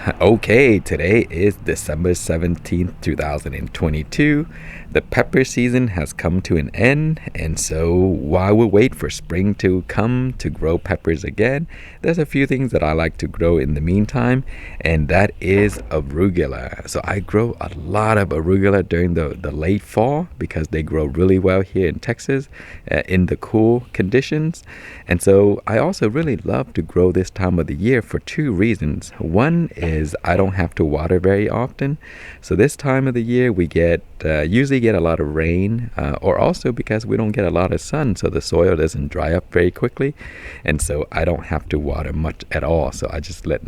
Okay, today is December 17th, 2022. The pepper season has come to an end, and so while we wait for spring to come to grow peppers again, there's a few things that I like to grow in the meantime, and that is arugula. So I grow a lot of arugula during the late fall because they grow really well here in Texas in the cool conditions. And so I also really love to grow this time of the year for two reasons. One is I don't have to water very often. So this time of the year we usually get a lot of rain, or also because we don't get a lot of sun, so the soil doesn't dry up very quickly, and so I don't have to water much at all. So I just let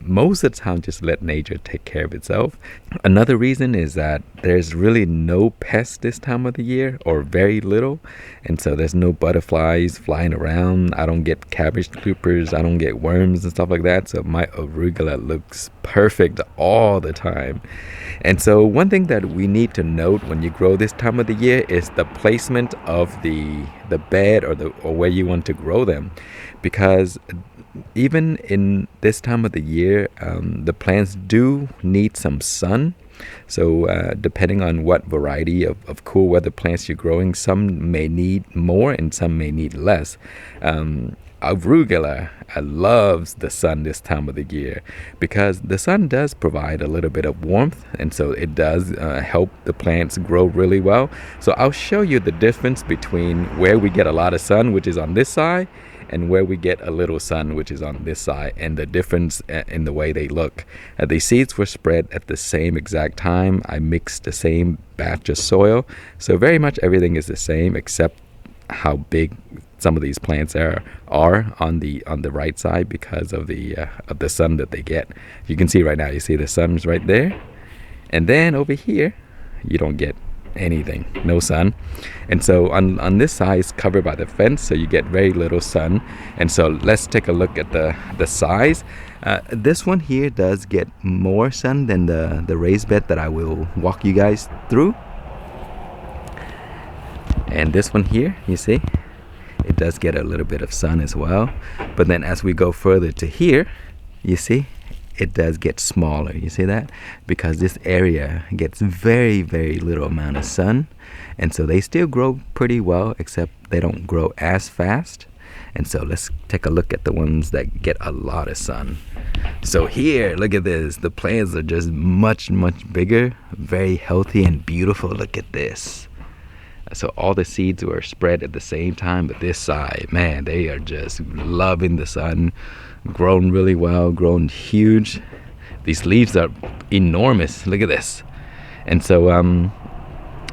most of the time just let nature take care of itself. Another reason is that there's really no pests this time of the year, or very little, and so there's no butterflies flying around. I don't get cabbage creepers, I don't get worms and stuff like that, so my arugula looks perfect all the time. And so one thing that we need to note when you grow this time of the year is the placement of the bed, or where you want to grow them, because even in this time of the year, the plants do need some sun. So depending on what variety of cool weather plants you're growing, some may need more and some may need less. Arugula loves the sun this time of the year because the sun does provide a little bit of warmth, and so it does help the plants grow really well. So I'll show you the difference between where we get a lot of sun, which is on this side, and where we get a little sun, which is on this side, and the difference in the way they look. The seeds were spread at the same exact time. I mixed the same batch of soil, so very much everything is the same except how big some of these plants are on the right side because of the sun that they get. You can see right now, you see the sun's right there, and then over here you don't get anything, no sun. And so on this side is covered by the fence, so you get very little sun. And so let's take a look at the size. This one here does get more sun than the raised bed that I will walk you guys through. And this one here, you see, it does get a little bit of sun as well. But then as we go further to here, you see, it does get smaller. You see that? Because this area gets very, very little amount of sun. And so they still grow pretty well, except they don't grow as fast. And so let's take a look at the ones that get a lot of sun. So here, look at this. The plants are just much, much bigger, very healthy and beautiful. Look at this. So all the seeds were spread at the same time, but this side, man, they are just loving the sun, grown really well, grown huge. These leaves are enormous. Look at this. And so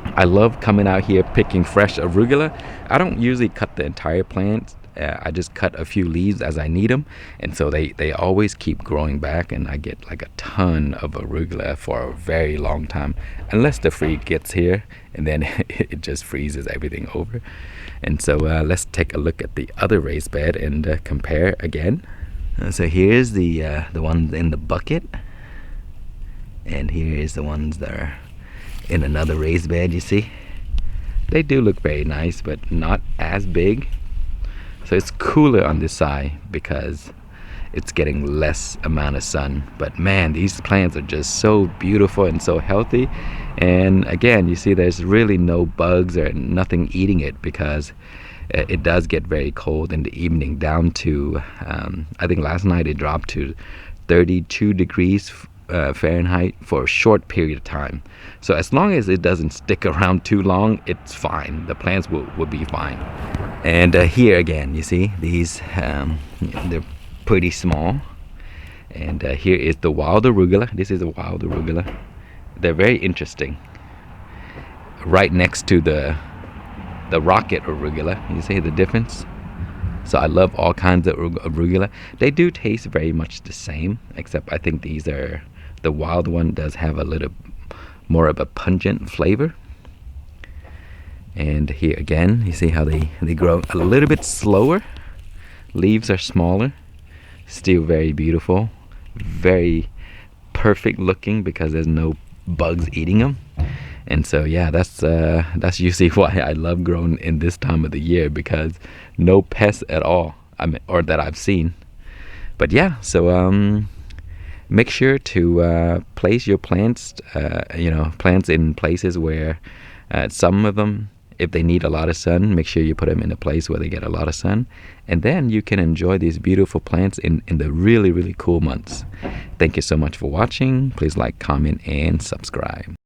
I love coming out here picking fresh arugula. I don't usually cut the entire plant. I just cut a few leaves as I need them, and so they always keep growing back, and I get like a ton of arugula for a very long time, unless the freeze gets here, and then it just freezes everything over. And so let's take a look at the other raised bed and compare again. So here's the ones in the bucket, and here is the ones that are in another raised bed. You see, they do look very nice, but not as big. So it's cooler on this side because it's getting less amount of sun. But man, these plants are just so beautiful and so healthy. And again, you see there's really no bugs or nothing eating it because it does get very cold in the evening, down to I think last night it dropped to 32 degrees Fahrenheit for a short period of time. So as long as it doesn't stick around too long, it's fine. The plants will be fine. And here again, you see these, they're pretty small. And here is the wild arugula. This is a wild arugula. They're very interesting. Right next to the rocket arugula, you see the difference? So I love all kinds of arugula. They do taste very much the same, except I think the wild one does have a little more of a pungent flavor. And here again, you see how they grow a little bit slower. Leaves are smaller, still very beautiful, very perfect looking because there's no bugs eating them. And so yeah, that's usually why I love growing in this time of the year, because no pests at all, or that I've seen. But yeah, so Make sure to place your plants, plants in places where some of them, if they need a lot of sun, make sure you put them in a place where they get a lot of sun. And then you can enjoy these beautiful plants in the really, really cool months. Thank you so much for watching. Please like, comment, and subscribe.